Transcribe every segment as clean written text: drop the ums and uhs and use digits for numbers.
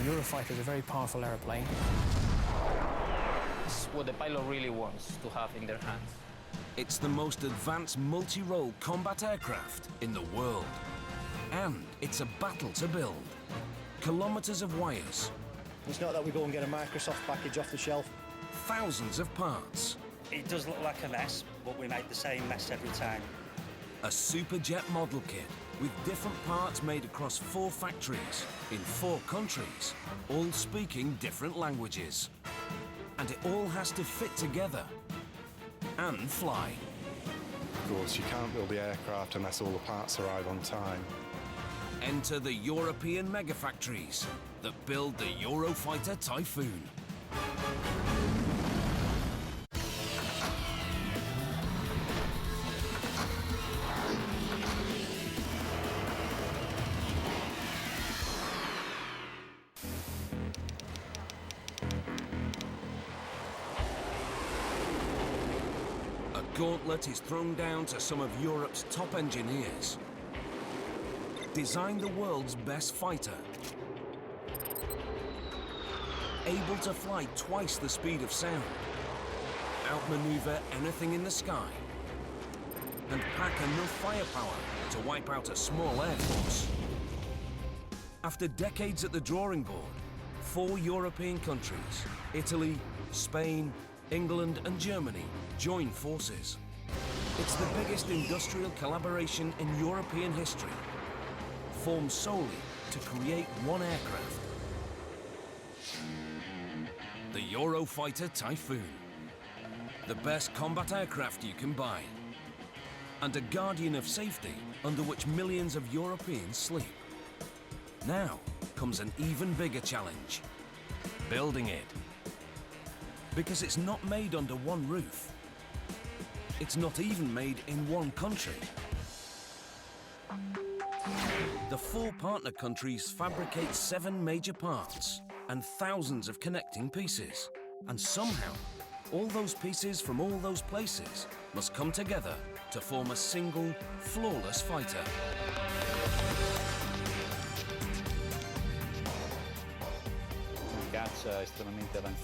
Eurofighter is a very powerful airplane. It's what the pilot really wants to have in their hands. It's the most advanced multi-role combat aircraft in the world. And it's a battle to build. Kilometers of wires. It's not that we go and get a Microsoft package off the shelf. Thousands of parts. It does look like a mess, but we make the same mess every time. A superjet model kit with different parts made across 4 factories in 4 countries, all speaking different languages. And it all has to fit together and fly. Of course, you can't build the aircraft unless all the parts arrive on time. Enter the European megafactories that build the Eurofighter Typhoon. A gauntlet is thrown down to some of Europe's top engineers. Design the world's best fighter. Able to fly twice the speed of sound. Outmaneuver anything in the sky. And pack enough firepower to wipe out a small air force. After decades at the drawing board, 4 European countries, Italy, Spain, England and Germany, join forces. It's the biggest industrial collaboration in European history, formed solely to create one aircraft. The Eurofighter Typhoon. The best combat aircraft you can buy. And a guardian of safety under which millions of Europeans sleep. Now comes an even bigger challenge. Building it. Because it's not made under one roof. It's not even made in one country. The 4 partner countries fabricate 7 major parts and thousands of connecting pieces. And somehow, all those pieces from all those places must come together to form a single, flawless fighter.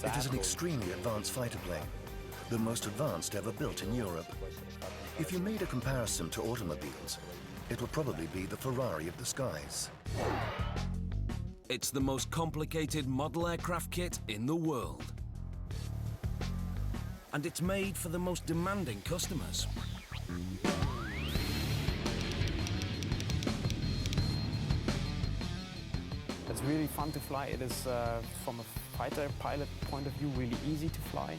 It is an extremely advanced fighter plane, the most advanced ever built in Europe. If you made a comparison to automobiles, it would probably be the Ferrari of the skies. It's the most complicated model aircraft kit in the world. And it's made for the most demanding customers. It's really fun to fly. It is, from a fighter pilot point of view, really easy to fly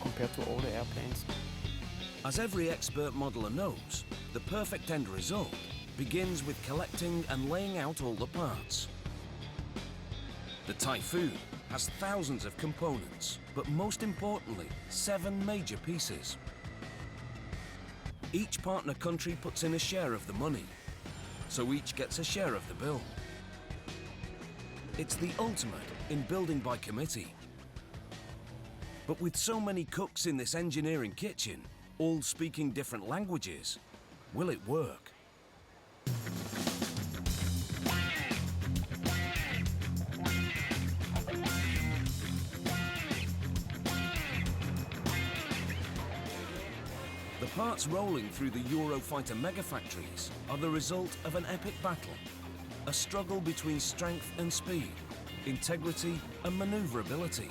compared to older airplanes. As every expert modeler knows, the perfect end result begins with collecting and laying out all the parts. The Typhoon has thousands of components, but most importantly, 7 major pieces. Each partner country puts in a share of the money, so each gets a share of the bill. It's the ultimate in building by committee. But with so many cooks in this engineering kitchen, all speaking different languages, will it work? The parts rolling through the Eurofighter megafactories are the result of an epic battle. A struggle between strength and speed, integrity and maneuverability.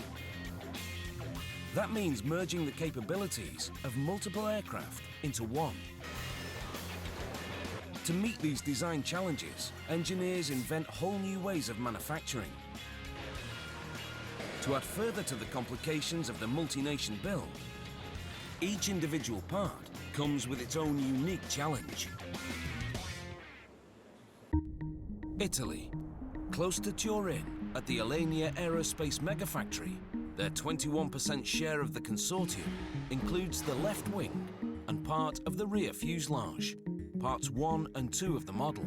That means merging the capabilities of multiple aircraft into one. To meet these design challenges, engineers invent whole new ways of manufacturing. To add further to the complications of the multi-nation build, each individual part comes with its own unique challenge. Italy, close to Turin, at the Alenia Aerospace Megafactory, their 21% share of the consortium includes the left wing and part of the rear fuselage, parts 1 and 2 of the model.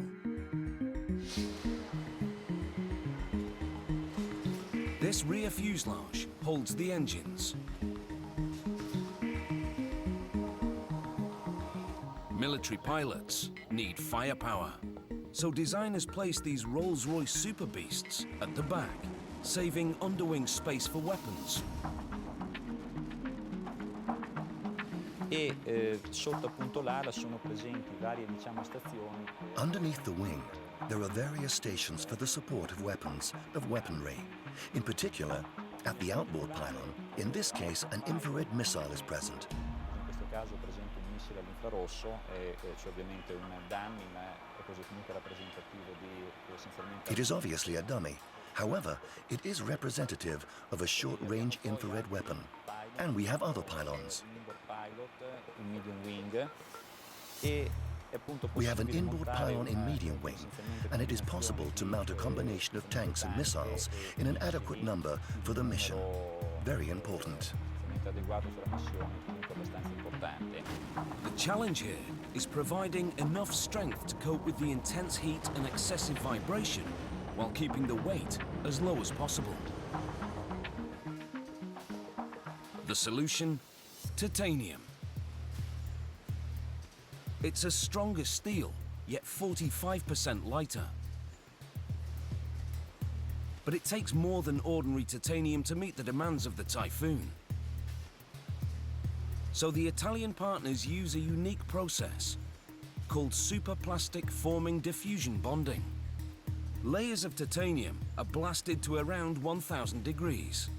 This rear fuselage holds the engines. Military pilots need firepower. So designers place these Rolls-Royce Super Beasts at the back saving underwing space for weapons. Sotto appunto l'ala sono presenti varie stazioni. Underneath the wing, there are various stations for the support of weapons, of weaponry. In particular, at the outboard pylon, in this case an infrared missile is present. In questo caso è presente un missile all'infrarosso e c'è ovviamente un dummy, ma è così comunque rappresentativo di essenzialmente. It is obviously a dummy. However, it is representative of a short-range infrared weapon. And we have other pylons. Un medium wing e we have an inboard pylon in medium wing, and it is possible to mount a combination of tanks and missiles in an adequate number for the mission. Very important. The challenge here is providing enough strength to cope with the intense heat and excessive vibration while keeping the weight as low as possible. The solution? Titanium. It's as strong as steel, yet 45% lighter. But it takes more than ordinary titanium to meet the demands of the Typhoon. So the Italian partners use a unique process called superplastic forming diffusion bonding. Layers of titanium are blasted to around 1000 degrees,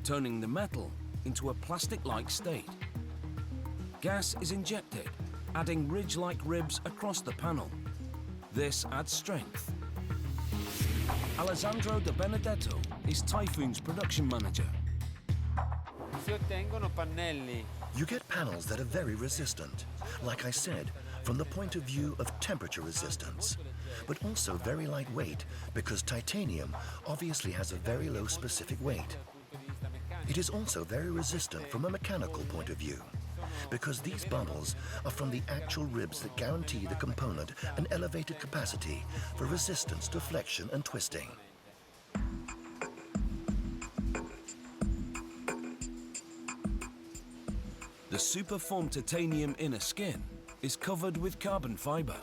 turning the metal into a plastic-like state. Gas is injected, adding ridge-like ribs across the panel. This adds strength. Alessandro De Benedetto is Typhoon's production manager. Si ottengono pannelli. You get panels that are very resistant, like I said, from the point of view of temperature resistance, but also very lightweight because titanium obviously has a very low specific weight. It is also very resistant from a mechanical point of view, because these bubbles are from the actual ribs that guarantee the component an elevated capacity for resistance to flexion and twisting. The superformed titanium inner skin is covered with carbon fiber.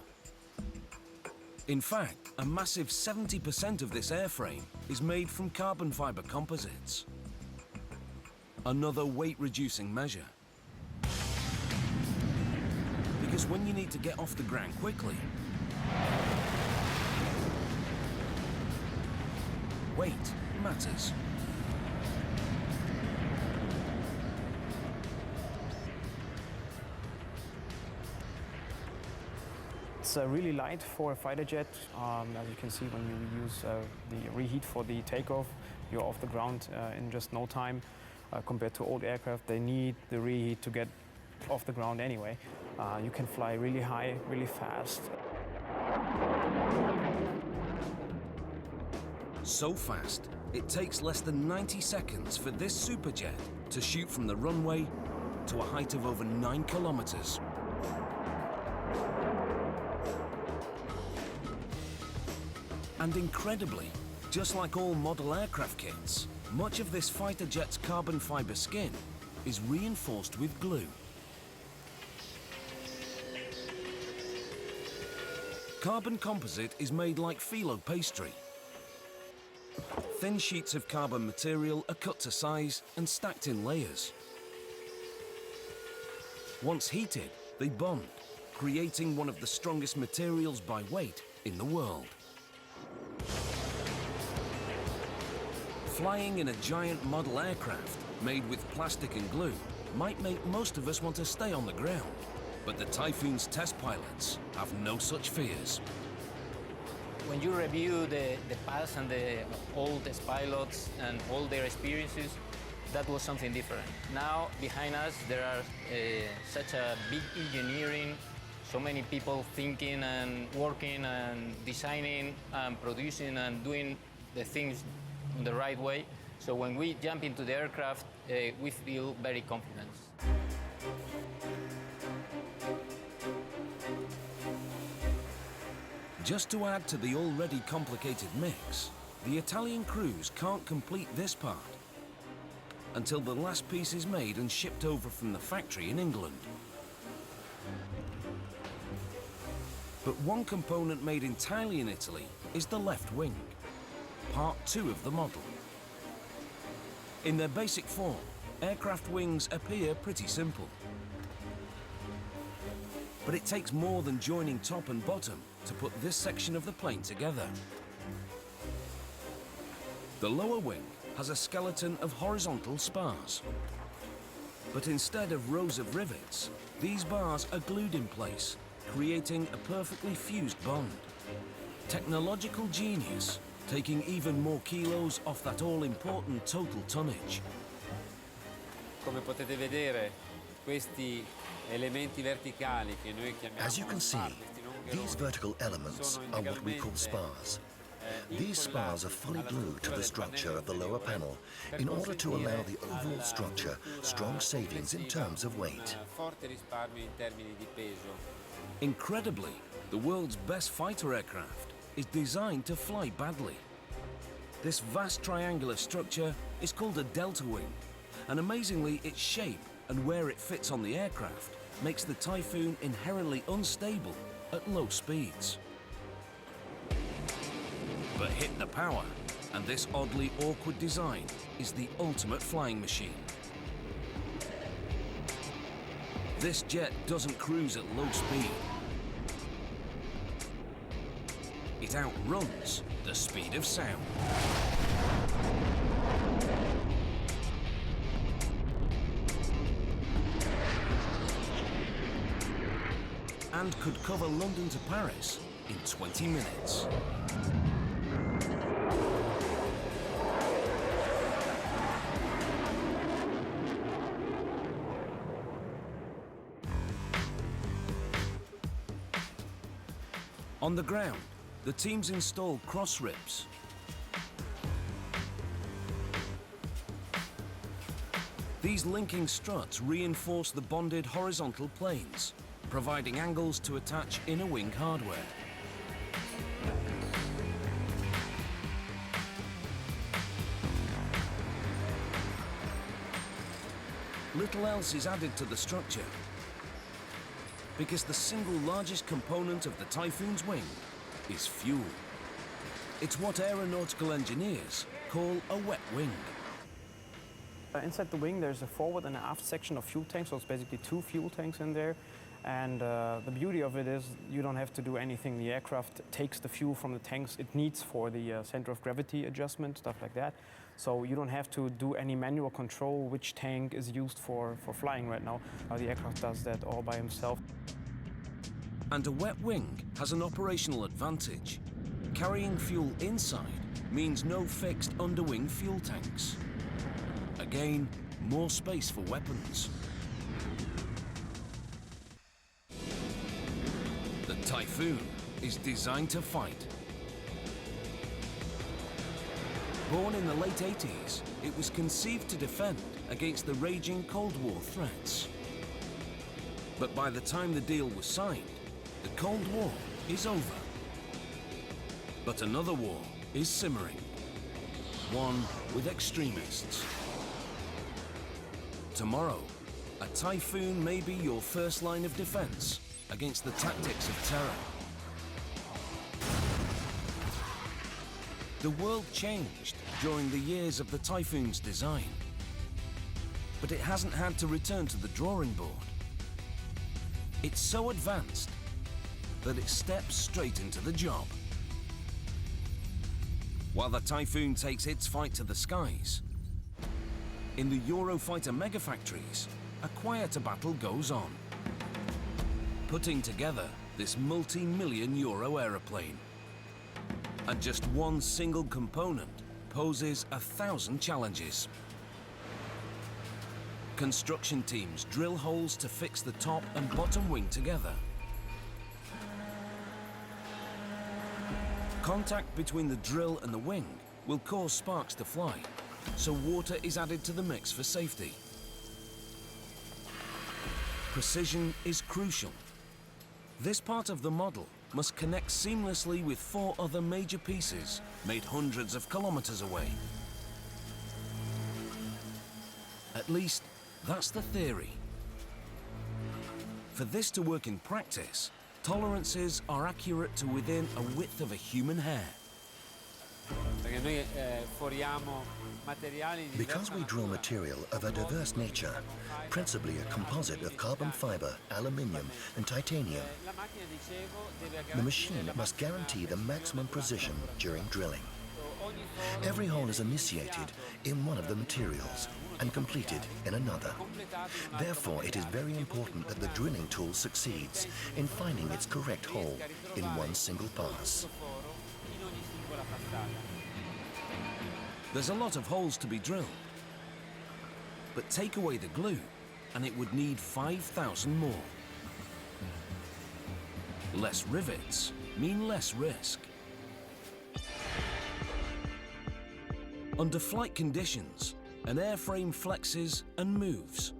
In fact, a massive 70% of this airframe is made from carbon fiber composites. Another weight-reducing measure. Because when you need to get off the ground quickly, weight matters. It's really light for a fighter jet. As you can see, when you use the reheat for the takeoff, you're off the ground in just no time. Compared to old aircraft, they need the reheat to get off the ground anyway. You can fly really high, really fast. So fast, it takes less than 90 seconds for this superjet to shoot from the runway to a height of over 9 kilometers. And incredibly, just like all model aircraft kits, much of this fighter jet's carbon fiber skin is reinforced with glue. Carbon composite is made like phyllo pastry. Thin sheets of carbon material are cut to size and stacked in layers. Once heated, they bond, creating one of the strongest materials by weight in the world. Flying in a giant model aircraft made with plastic and glue might make most of us want to stay on the ground, but the Typhoon's test pilots have no such fears. When you review the past and the old test pilots and all their experiences, that was something different. Now, behind us, there are such a big engineering, so many people thinking and working and designing and producing and doing the things in the right way. So when we jump into the aircraft, we feel very confident. Just to add to the already complicated mix, the Italian crews can't complete this part until the last piece is made and shipped over from the factory in England. But one component made entirely in Italy is the left wing, part 2 of the model. In their basic form, aircraft wings appear pretty simple. But it takes more than joining top and bottom to put this section of the plane together. The lower wing has a skeleton of horizontal spars. But instead of rows of rivets, these bars are glued in place, creating a perfectly fused bond. Technological genius, taking even more kilos off that all-important total tonnage. Come potete vedere, questi elementi verticali che noi chiamiamo As you can see, these vertical elements are what we call spars. These spars are fully glued to the structure of the lower panel in order to allow the overall structure strong savings in terms of weight. Incredibly, the world's best fighter aircraft is designed to fly badly. This vast triangular structure is called a delta wing, and amazingly its shape and where it fits on the aircraft makes the Typhoon inherently unstable at low speeds. But hit the power, and this oddly awkward design is the ultimate flying machine. This jet doesn't cruise at low speed. It outruns the speed of sound. And could cover London to Paris in 20 minutes. On the ground, the teams install cross ribs. These linking struts reinforce the bonded horizontal planes, providing angles to attach inner wing hardware. Little else is added to the structure, because the single largest component of the Typhoon's wing is fuel. It's what aeronautical engineers call a wet wing. Inside the wing there's a forward and an aft section of fuel tanks, so it's basically 2 fuel tanks in there. And the beauty of it is you don't have to do anything. The aircraft takes the fuel from the tanks it needs for the center of gravity adjustment, stuff like that. So you don't have to do any manual control which tank is used for flying right now. The aircraft does that all by himself. And a wet wing has an operational advantage. Carrying fuel inside means no fixed underwing fuel tanks. Again, more space for weapons. The Typhoon is designed to fight. Born in the late 80s, it was conceived to defend against the raging Cold War threats. But by the time the deal was signed, the Cold War is over. But another war is simmering. One with extremists. Tomorrow, a Typhoon may be your first line of defense against the tactics of terror. The world changed during the years of the Typhoon's design. But it hasn't had to return to the drawing board. It's so advanced that it steps straight into the job. While the Typhoon takes its fight to the skies, in the Eurofighter megafactories, a quieter battle goes on, putting together this multi-million euro aeroplane. And just one single component poses 1,000 challenges. Construction teams drill holes to fix the top and bottom wing together. Contact between the drill and the wing will cause sparks to fly, so water is added to the mix for safety. Precision is crucial. This part of the model must connect seamlessly with 4 other major pieces made hundreds of kilometers away. At least, that's the theory. For this to work in practice, tolerances are accurate to within a width of a human hair. perché noi foriamo materiali di Because we draw material of a diverse nature, principally a composite of carbon fiber, aluminium and titanium, la macchina, dicevo, deve the machine must guarantee the maximum precision during drilling. Every hole is initiated in one of the materials and completed in another. Therefore, it is very important that the drilling tool succeeds in finding its correct hole in one single pass. There's a lot of holes to be drilled. But take away the glue, and it would need 5,000 more. Less rivets mean less risk. Under flight conditions, an airframe flexes and moves.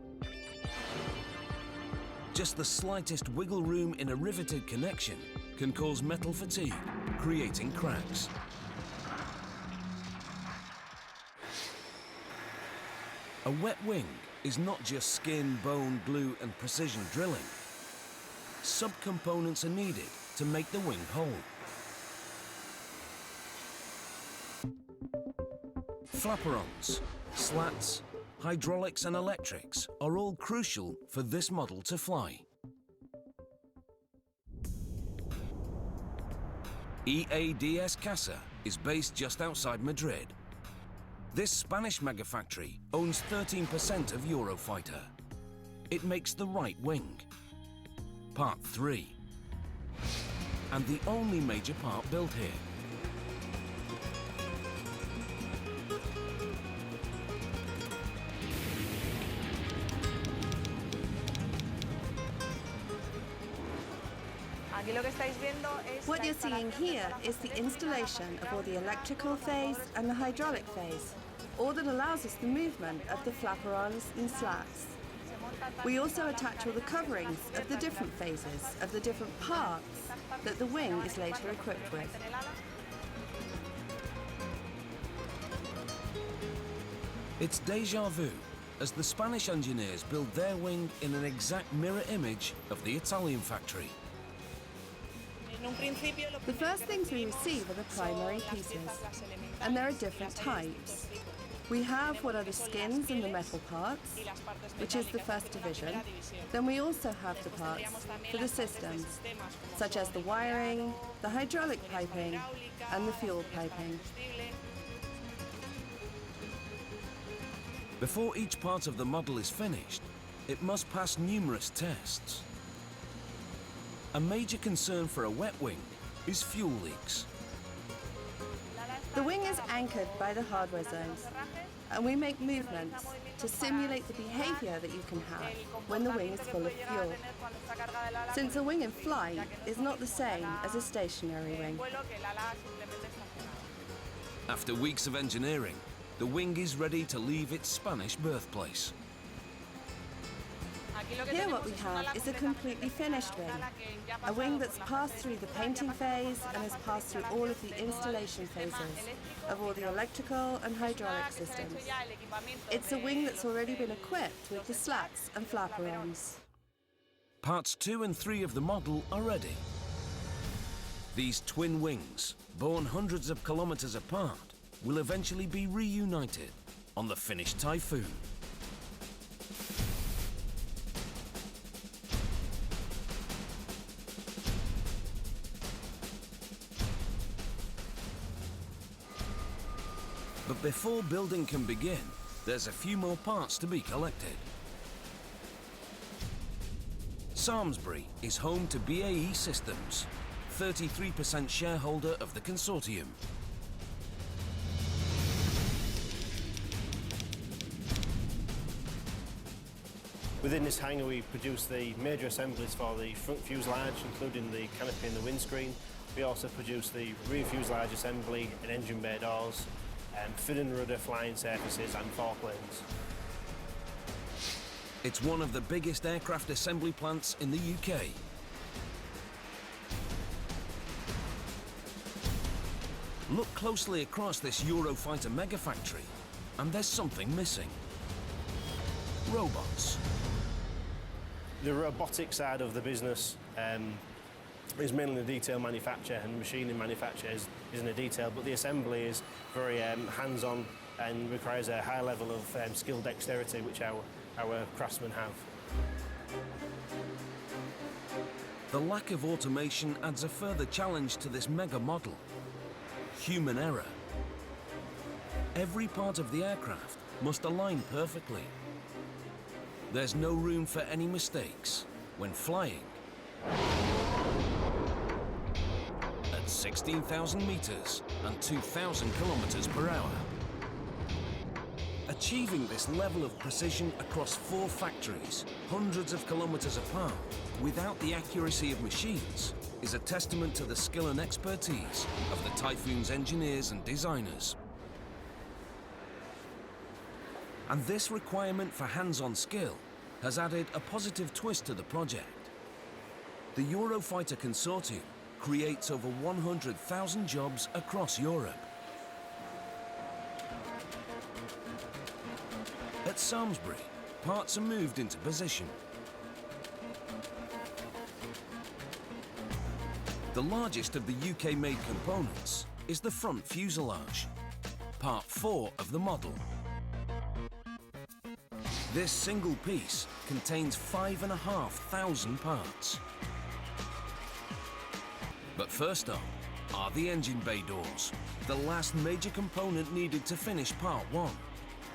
Just the slightest wiggle room in a riveted connection can cause metal fatigue, creating cracks. A wet wing is not just skin, bone, glue and precision drilling. Subcomponents are needed to make the wing whole. Flaperons, slats, hydraulics and electrics are all crucial for this model to fly. EADS Caça is based just outside Madrid. This Spanish megafactory owns 13% of Eurofighter. It makes the right wing, Part 3, and the only major part built here. What you're seeing here is the installation of all the electrical phase and the hydraulic phase, all that allows us the movement of the flaperons and slats. We also attach all the coverings of the different phases of the different parts that the wing is later equipped with. It's déjà vu as the Spanish engineers build their wing in an exact mirror image of the Italian factory. The first things we receive are the primary pieces, and there are different types. We have what are the skins and the metal parts, which is the first division. Then we also have the parts for the systems, such as the wiring, the hydraulic piping, and the fuel piping. Before each part of the model is finished, it must pass numerous tests. A major concern for a wet wing is fuel leaks. The wing is anchored by the hardware zones, and we make movements to simulate the behavior that you can have when the wing is full of fuel. Since a wing in flight is not the same as a stationary wing. After weeks of engineering, the wing is ready to leave its Spanish birthplace. Here what we have is a completely finished wing, a wing that's passed through the painting phase and has passed through all of the installation phases of all the electrical and hydraulic systems. It's a wing that's already been equipped with the slats and flaperons. Parts 2 and 3 of the model are ready. These twin wings, born hundreds of kilometers apart, will eventually be reunited on the finished Typhoon. But before building can begin, there's a few more parts to be collected. Samsbury is home to BAE Systems, 33% shareholder of the consortium. Within this hangar we produce the major assemblies for the front fuselage, including the canopy and the windscreen. We also produce the rear fuselage assembly and engine bay doors, fin and rudder flying surfaces and foreplanes. It's one of the biggest aircraft assembly plants in the UK. Look closely across this Eurofighter megafactory, and there's something missing. Robots. The robotic side of the business is mainly the detail manufacture, and machining manufacture is in the detail, but the assembly is very hands-on and requires a high level of skill dexterity, which our craftsmen have. The lack of automation adds a further challenge to this mega model: human error. Every part of the aircraft must align perfectly. There's no room for any mistakes when flying at 16,000 meters and 2,000 kilometers per hour. Achieving this level of precision across 4 factories, hundreds of kilometers apart, without the accuracy of machines, is a testament to the skill and expertise of the Typhoon's engineers and designers. And this requirement for hands-on skill has added a positive twist to the project. The Eurofighter Consortium creates over 100,000 jobs across Europe. At Samlesbury, parts are moved into position. The largest of the UK-made components is the front fuselage, part 4 of the model. This single piece contains 5,500 parts. But first up are the engine bay doors, the last major component needed to finish part 1,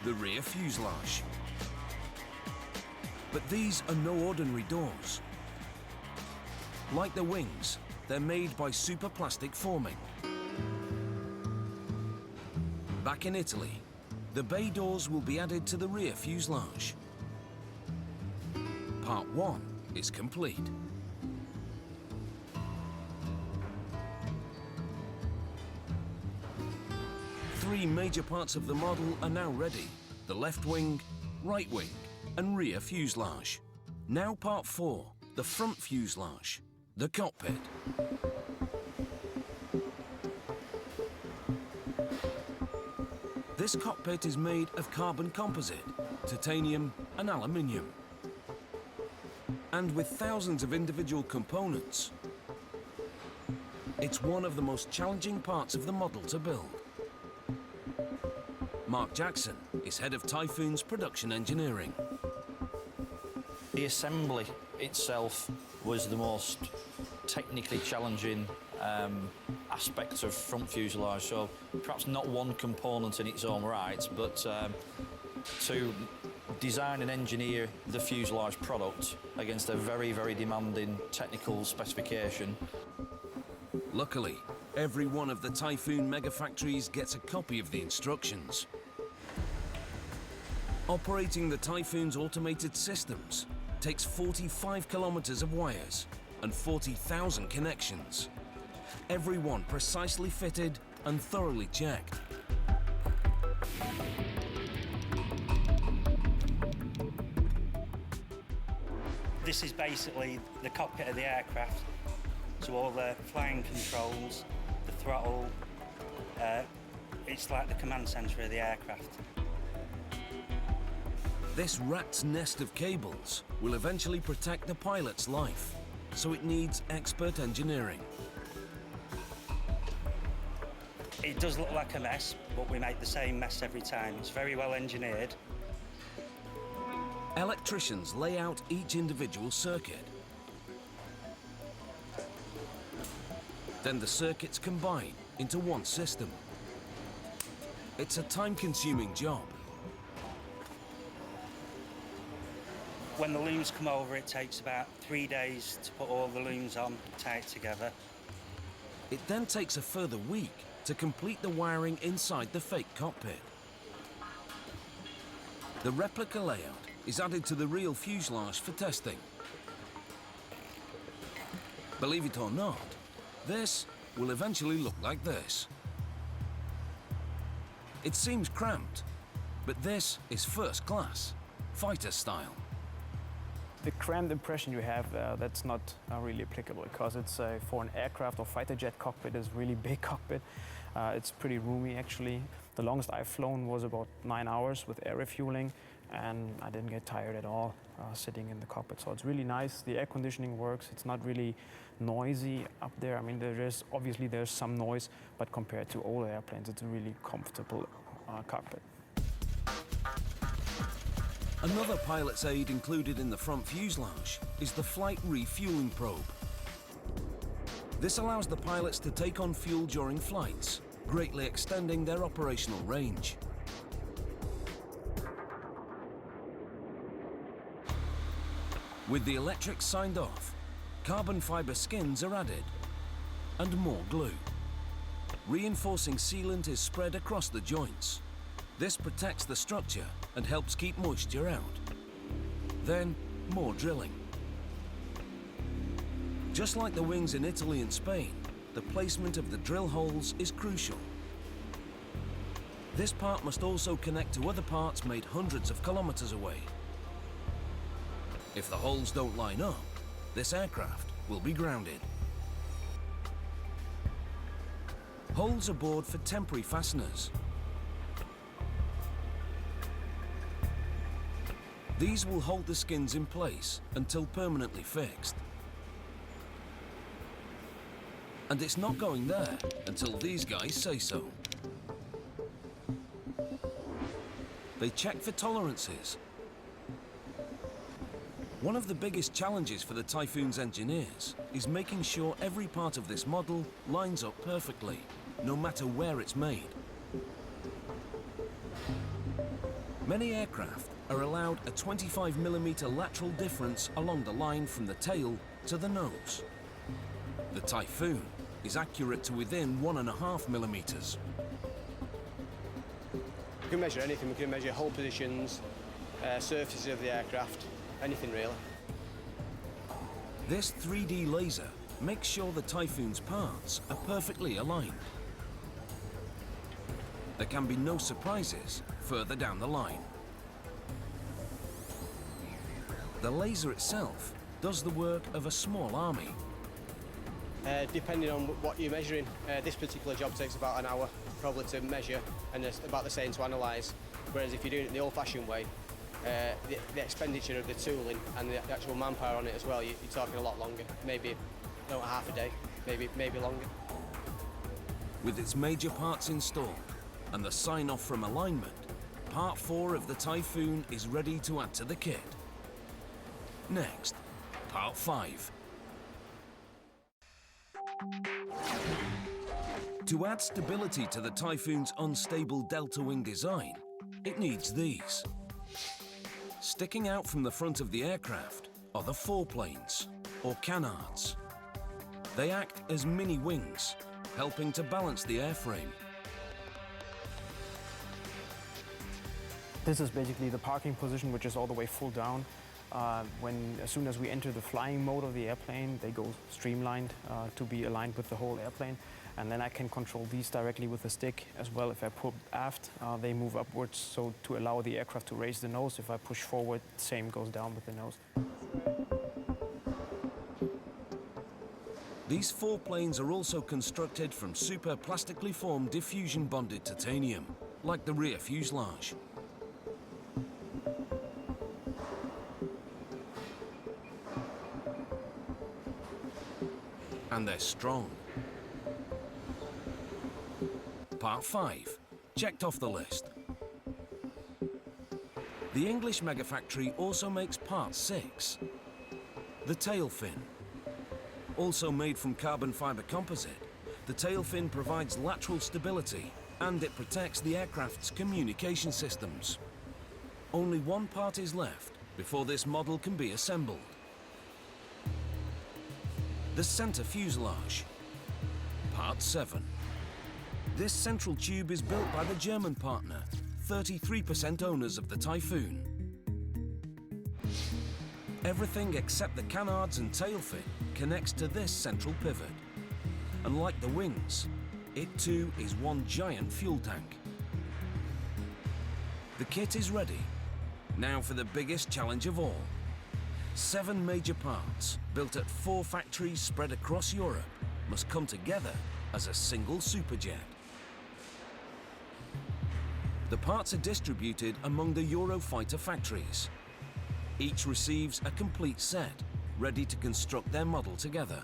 the rear fuselage. But these are no ordinary doors. Like the wings, they're made by superplastic forming. Back in Italy, the bay doors will be added to the rear fuselage. Part 1 is complete. Three major parts of the model are now ready: the left wing, right wing, and rear fuselage. Now part 4, the front fuselage, the cockpit. This cockpit is made of carbon composite, titanium and aluminium. And with thousands of individual components, it's one of the most challenging parts of the model to build. Mark Jackson is head of Typhoon's production engineering. The assembly itself was the most technically challenging aspect of front fuselage, so perhaps not one component in its own right, but to design and engineer the fuselage product against a very, very demanding technical specification. Luckily, every one of the Typhoon mega factories gets a copy of the instructions. Operating the Typhoon's automated systems takes 45 kilometers of wires and 40,000 connections. Every one precisely fitted and thoroughly checked. This is basically the cockpit of the aircraft. So all the flying controls, the throttle, it's like the command centre of the aircraft. This rat's nest of cables will eventually protect the pilot's life, so it needs expert engineering. It does look like a mess, but we make the same mess every time. It's very well engineered. Electricians lay out each individual circuit. Then the circuits combine into one system. It's a time-consuming job. When the looms come over, it takes about 3 days to put all the looms on, tie it together. It then takes a further week to complete the wiring inside the fake cockpit. The replica layout is added to the real fuselage for testing. Believe it or not, this will eventually look like this. It seems cramped, but this is first class, fighter style. The cramped impression you have, that's not really applicable, because it's for an aircraft or fighter jet cockpit, it's really big cockpit. It's pretty roomy actually. The longest I've flown was about 9 hours with air refueling, and I didn't get tired at all. sitting in the cockpit. So it's really nice. The air conditioning works. It's not really noisy up there. I mean, obviously there's some noise, but compared to older airplanes, it's a really comfortable cockpit. Another pilot's aid included in the front fuselage is the flight refueling probe. This allows the pilots to take on fuel during flights, greatly extending their operational range. With the electrics signed off, carbon fibre skins are added and more glue. Reinforcing sealant is spread across the joints. This protects the structure and helps keep moisture out. Then, more drilling. Just like the wings in Italy and Spain, the placement of the drill holes is crucial. This part must also connect to other parts made hundreds of kilometers away. If the holes don't line up, this aircraft will be grounded. Holes are bored for temporary fasteners. These will hold the skins in place until permanently fixed. And it's not going there until these guys say so. They check for tolerances. One of the biggest challenges for the Typhoon's engineers is making sure every part of this model lines up perfectly, no matter where it's made. Many aircraft are allowed a 25mm lateral difference along the line from the tail to the nose. The Typhoon is accurate to within 1.5mm. We can measure anything. We can measure hull positions, surfaces of the aircraft, anything really. This 3D laser makes sure the Typhoon's parts are perfectly aligned. There can be no surprises further down the line. The laser itself does the work of a small army. Depending on what you're measuring, this particular job takes about an hour probably to measure, and it's about the same to analyse. Whereas if you're doing it the old-fashioned way, the expenditure of the tooling and the actual manpower on it as well, you're talking a lot longer. Maybe half a day, maybe longer. With its major parts installed and the sign-off from alignment, Part 4 of the Typhoon is ready to add to the kit. Next, Part 5. To add stability to the Typhoon's unstable delta wing design, it needs these. Sticking out from the front of the aircraft are the foreplanes, or canards. They act as mini wings, helping to balance the airframe. This is basically the parking position, which is all the way full down. As soon as we enter the flying mode of the airplane, they go streamlined to be aligned with the whole airplane. And then I can control these directly with the stick as well. If I pull aft, they move upwards, so to allow the aircraft to raise the nose. If I push forward, same goes down with the nose. These foreplanes are also constructed from super plastically formed diffusion bonded titanium, like the rear fuselage. And they're strong. Part 5, checked off the list. The English megafactory also makes Part 6, the tail fin. Also made from carbon fibre composite, the tail fin provides lateral stability and it protects the aircraft's communication systems. Only one part is left before this model can be assembled. The centre fuselage, Part 7. This central tube is built by the German partner, 33% owners of the Typhoon. Everything except the canards and tail fin connects to this central pivot. And like the wings, it too is one giant fuel tank. The kit is ready. Now for the biggest challenge of all. 7 major parts, built at 4 factories spread across Europe, must come together as a single superjet. The parts are distributed among the Eurofighter factories. Each receives a complete set, ready to construct their model together.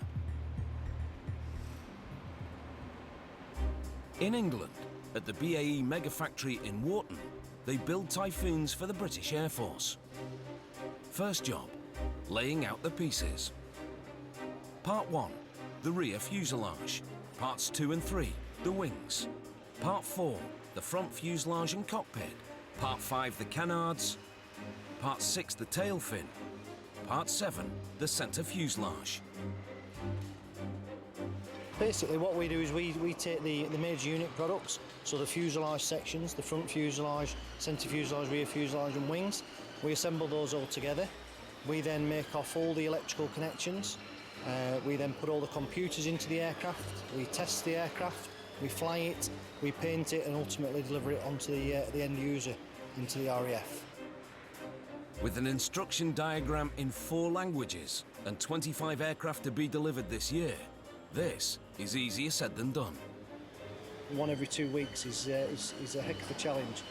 In England, at the BAE Mega Factory in Wharton, they build Typhoons for the British Air Force. First job, laying out the pieces. Part 1, the rear fuselage. Parts 2 and 3, the wings. Part 4, the front fuselage and cockpit. Part 5, the canards. Part 6, the tail fin. Part 7, the centre fuselage. Basically what we do is we take the major unit products, so the fuselage sections, the front fuselage, centre fuselage, rear fuselage and wings. We assemble those all together. We then make off all the electrical connections. We then put all the computers into the aircraft. We test the aircraft, we fly it, we paint it and ultimately deliver it onto the end user, into the RAF. With an instruction diagram in 4 languages and 25 aircraft to be delivered this year, this is easier said than done. 1 every 2 weeks is a heck of a challenge.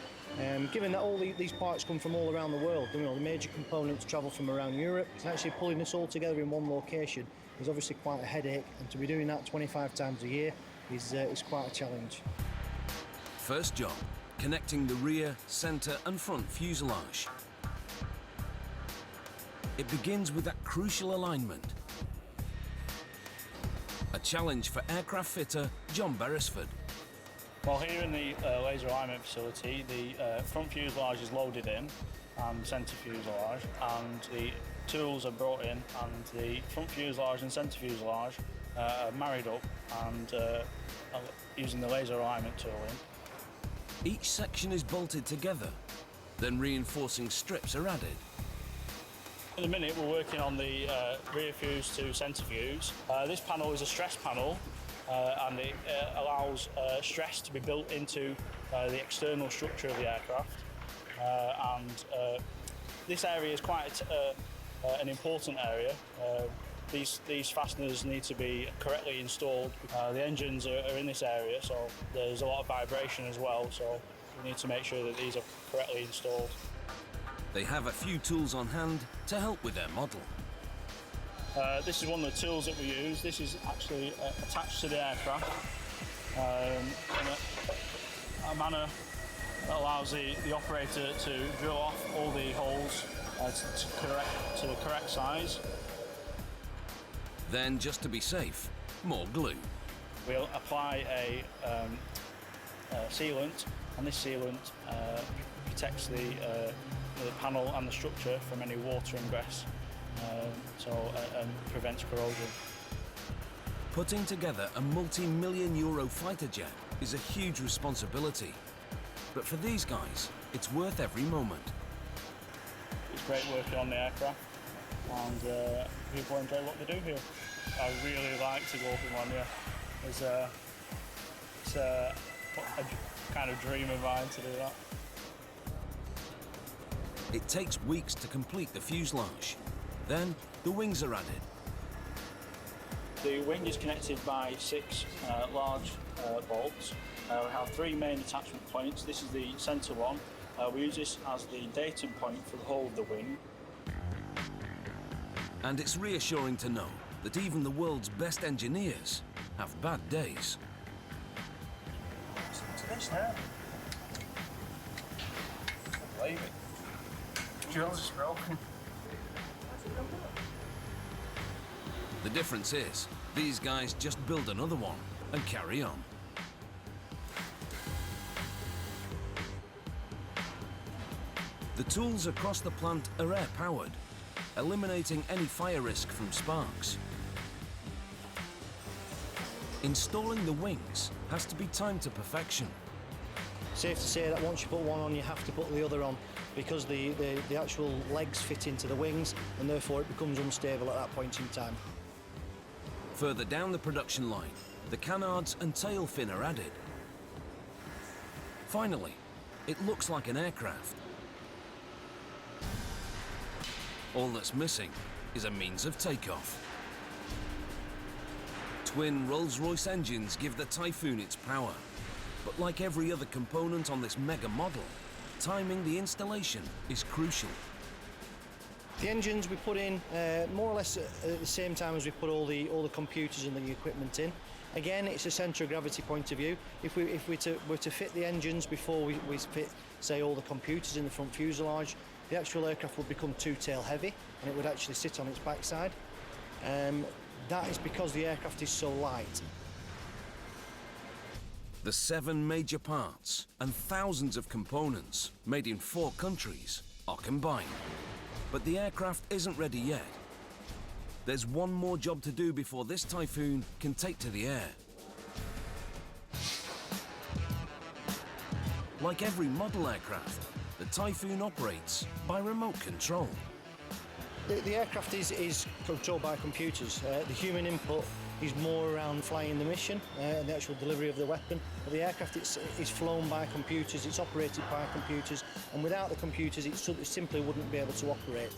Given that all these parts come from all around the world, you know, the major components travel from around Europe, and actually pulling this all together in one location is obviously quite a headache, and to be doing that 25 times a year is quite a challenge. First job, connecting the rear, centre and front fuselage. It begins with that crucial alignment. A challenge for aircraft fitter John Beresford. Well, here in the laser alignment facility, the front fuselage is loaded in and centre fuselage, and the tools are brought in, and the front fuselage and centre fuselage are married up and using the laser alignment tooling. Each section is bolted together, then reinforcing strips are added. At the minute we're working on the rear fuse to centre fuse. This panel is a stress panel and it allows stress to be built into the external structure of the aircraft. This area is quite an important area. These fasteners need to be correctly installed. The engines are in this area, so there's a lot of vibration as well, so we need to make sure that these are correctly installed. They have a few tools on hand to help with their model. This is one of the tools that we use. This is actually attached to the aircraft in a manner that allows the operator to drill off all the holes to the correct size. Then, just to be safe, more glue. We'll apply a sealant, and this sealant protects the panel and the structure from any water ingress, and prevents corrosion. Putting together a multi-million euro fighter jet is a huge responsibility. But for these guys, it's worth every moment. It's great working on the aircraft, and people enjoy what they do here. I really like to go up in one, yeah. It's a kind of dream of mine to do that. It takes weeks to complete the fuselage. Then the wings are added. The wing is connected by 6 large bolts. We have 3 main attachment points. This is the centre one. We use this as the datum point for the whole of the wing. And it's reassuring to know that even the world's best engineers have bad days. To this now. Believe it. Jaws is broken. The difference is, these guys just build another one and carry on. The tools across the plant are air-powered, eliminating any fire risk from sparks. Installing the wings has to be timed to perfection. Safe to say that once you put one on, you have to put the other on, because the actual legs fit into the wings, and therefore it becomes unstable at that point in time. Further down the production line, the canards and tail fin are added. Finally, it looks like an aircraft. All that's missing is a means of takeoff. Twin Rolls-Royce engines give the Typhoon its power. But like every other component on this mega model, timing the installation is crucial. The engines we put in more or less at the same time as we put all the computers and the equipment in. Again, it's a centre of gravity point of view. If we were to fit the engines before we fit, say, all the computers in the front fuselage, the actual aircraft would become two-tail heavy and it would actually sit on its backside. That is because the aircraft is so light. The 7 major parts and thousands of components made in 4 countries are combined. But the aircraft isn't ready yet. There's one more job to do before this Typhoon can take to the air. Like every model aircraft, the Typhoon operates by remote control. The aircraft is controlled by computers. The human input is more around flying the mission and the actual delivery of the weapon. But the aircraft is flown by computers, it's operated by computers, and without the computers it simply wouldn't be able to operate.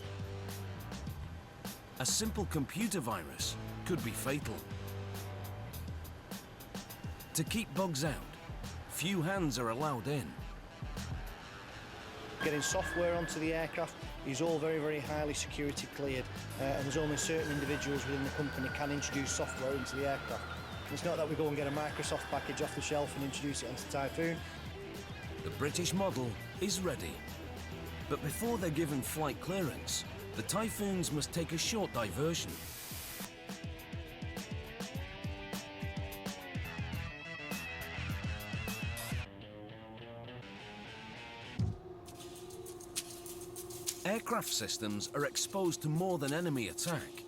A simple computer virus could be fatal. To keep bugs out, few hands are allowed in. Getting software onto the aircraft is all very, very highly security cleared, and there's only certain individuals within the company can introduce software into the aircraft. It's not that we go and get a Microsoft package off the shelf and introduce it onto Typhoon. The British model is ready. But before they're given flight clearance, the Typhoons must take a short diversion. Aircraft systems are exposed to more than enemy attack.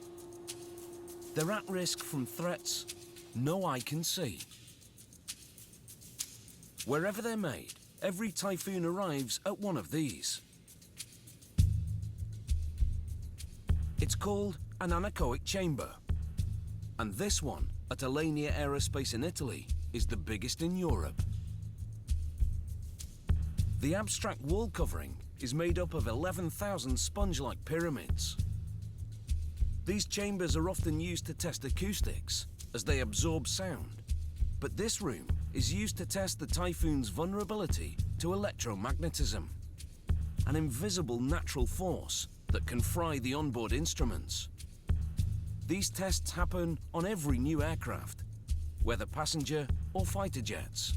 They're at risk from threats no eye can see. Wherever they're made, every Typhoon arrives at one of these. It's called an anechoic chamber. And this one, at Alenia Aerospace in Italy, is the biggest in Europe. The abstract wall covering is made up of 11,000 sponge-like pyramids. These chambers are often used to test acoustics, as they absorb sound. But this room is used to test the Typhoon's vulnerability to electromagnetism, an invisible natural force that can fry the onboard instruments. These tests happen on every new aircraft, whether passenger or fighter jets.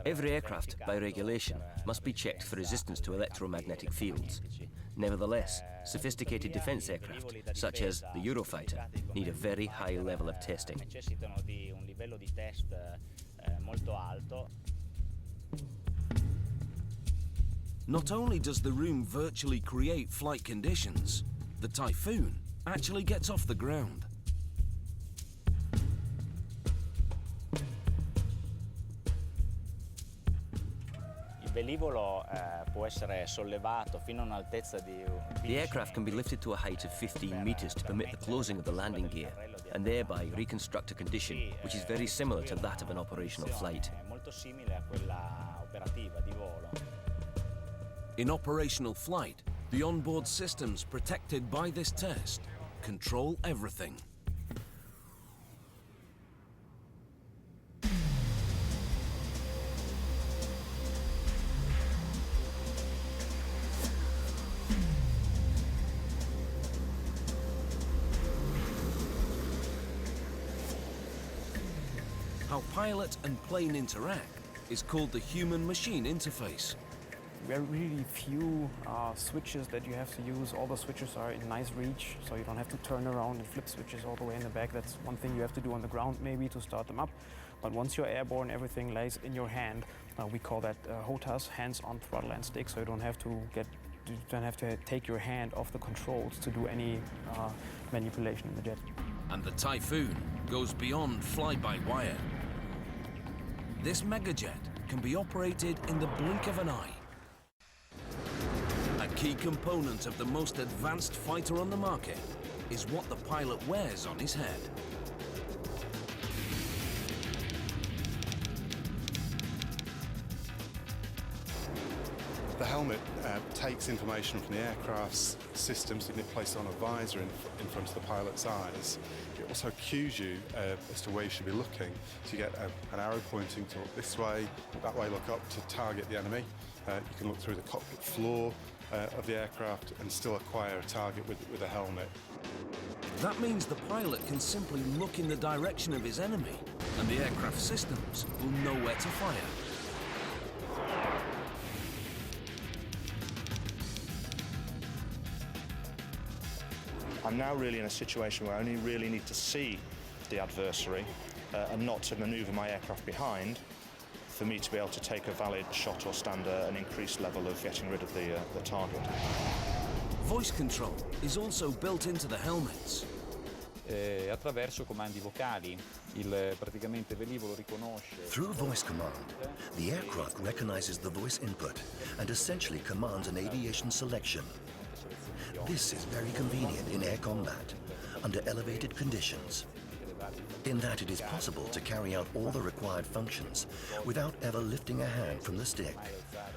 Every aircraft, by regulation, must be checked for resistance to electromagnetic fields. Nevertheless, sophisticated defence aircraft, such as the Eurofighter, need a very high level of testing. Not only does the room virtually create flight conditions, the Typhoon actually gets off the ground. The aircraft can be lifted to a height of 15 metres to permit the closing of the landing gear, and thereby reconstruct a condition which is very similar to that of an operational flight. In operational flight, the onboard systems protected by this test control everything. How pilot and plane interact is called the human-machine interface. There are really few switches that you have to use. All the switches are in nice reach, so you don't have to turn around and flip switches all the way in the back. That's one thing you have to do on the ground maybe to start them up. But once you're airborne, everything lays in your hand. We call that HOTAS, hands-on throttle and stick, so you don't have to take your hand off the controls to do any manipulation in the jet. And the Typhoon goes beyond fly-by-wire. This megajet can be operated in the blink of an eye. A key component of the most advanced fighter on the market is what the pilot wears on his head. The helmet takes information from the aircraft's systems placed on a visor in front of the pilot's eyes. It also cues you as to where you should be looking. So you get an arrow pointing to look this way, that way look up to target the enemy. You can look through the cockpit floor of the aircraft and still acquire a target with a helmet. That means the pilot can simply look in the direction of his enemy, and the aircraft systems will know where to fire. I'm now really in a situation where I only really need to see the adversary and not to manoeuvre my aircraft behind for me to be able to take a valid shot or stand an increased level of getting rid of the target. Voice control is also built into the helmets. Attraverso comandi vocali, praticamente il velivolo riconosce. Through voice command, the aircraft recognizes the voice input and essentially commands an aviation selection. This is very convenient in air combat, under elevated conditions, in that it is possible to carry out all the required functions without ever lifting a hand from the stick,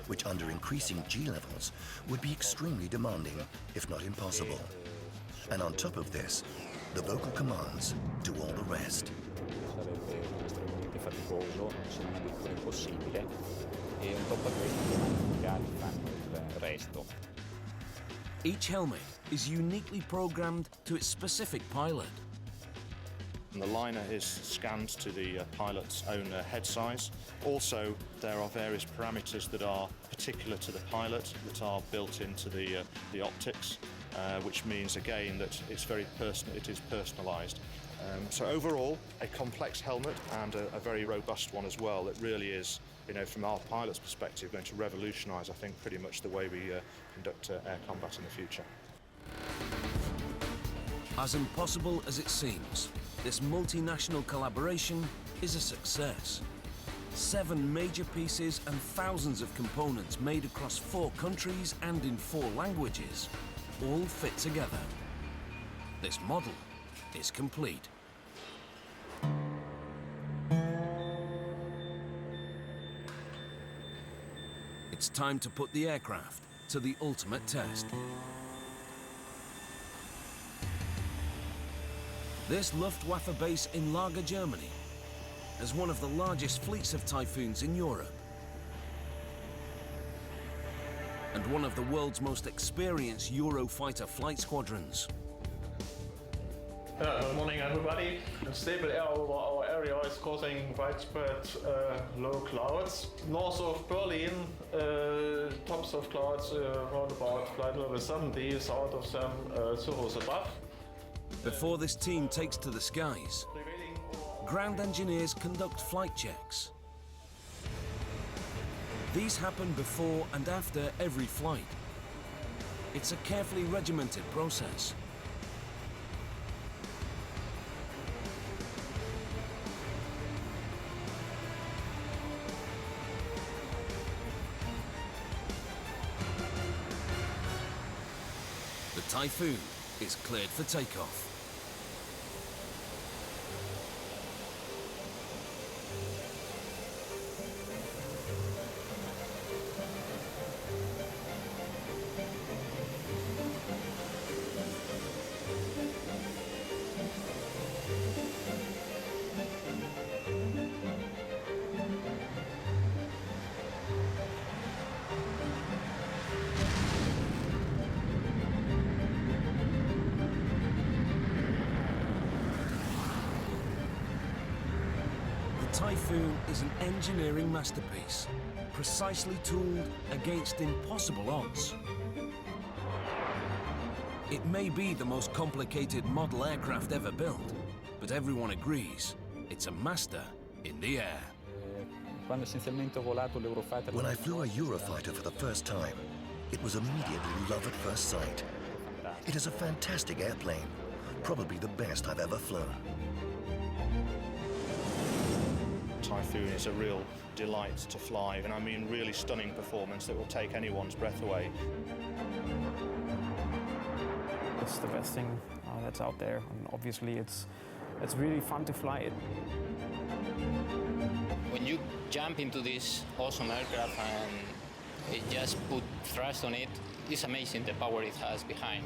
which under increasing G levels would be extremely demanding, if not impossible. And on top of this, the vocal commands do all the rest. Sarebbe estremamente faticoso, se non addirittura impossibile, e on top of questo i comandi vocali fanno il resto. Each helmet is uniquely programmed to its specific pilot. And the liner is scanned to the pilot's own head size. Also, there are various parameters that are particular to the pilot that are built into the optics, which means again that it's very personal. It is personalised. So overall, a complex helmet and a very robust one as well. That really is, you know, from our pilot's perspective, going to revolutionise, I think, pretty much the way we conduct air combat in the future. As impossible as it seems, this multinational collaboration is a success. 7 major pieces and thousands of components made across 4 countries and in 4 languages all fit together. This model is complete. It's time to put the aircraft to the ultimate test. This Luftwaffe base in Lager, Germany, has one of the largest fleets of Typhoons in Europe, and one of the world's most experienced Eurofighter flight squadrons. Good morning, everybody. Unstable air over our area is causing widespread low clouds. North of Berlin, tops of clouds around about flight level 70, south of them, cirrus above. Before this team takes to the skies, ground engineers conduct flight checks. These happen before and after every flight. It's a carefully regimented process. The Typhoon is cleared for takeoff. Typhoon is an engineering masterpiece, precisely tooled against impossible odds. It may be the most complicated model aircraft ever built, but everyone agrees it's a master in the air. When I flew a Eurofighter for the first time, it was immediately love at first sight. It is a fantastic airplane, probably the best I've ever flown. Typhoon is a real delight to fly, and I mean really stunning performance that will take anyone's breath away. It's the best thing that's out there, and obviously it's really fun to fly it. When you jump into this awesome aircraft and it just put thrust on it, It's amazing the power it has behind.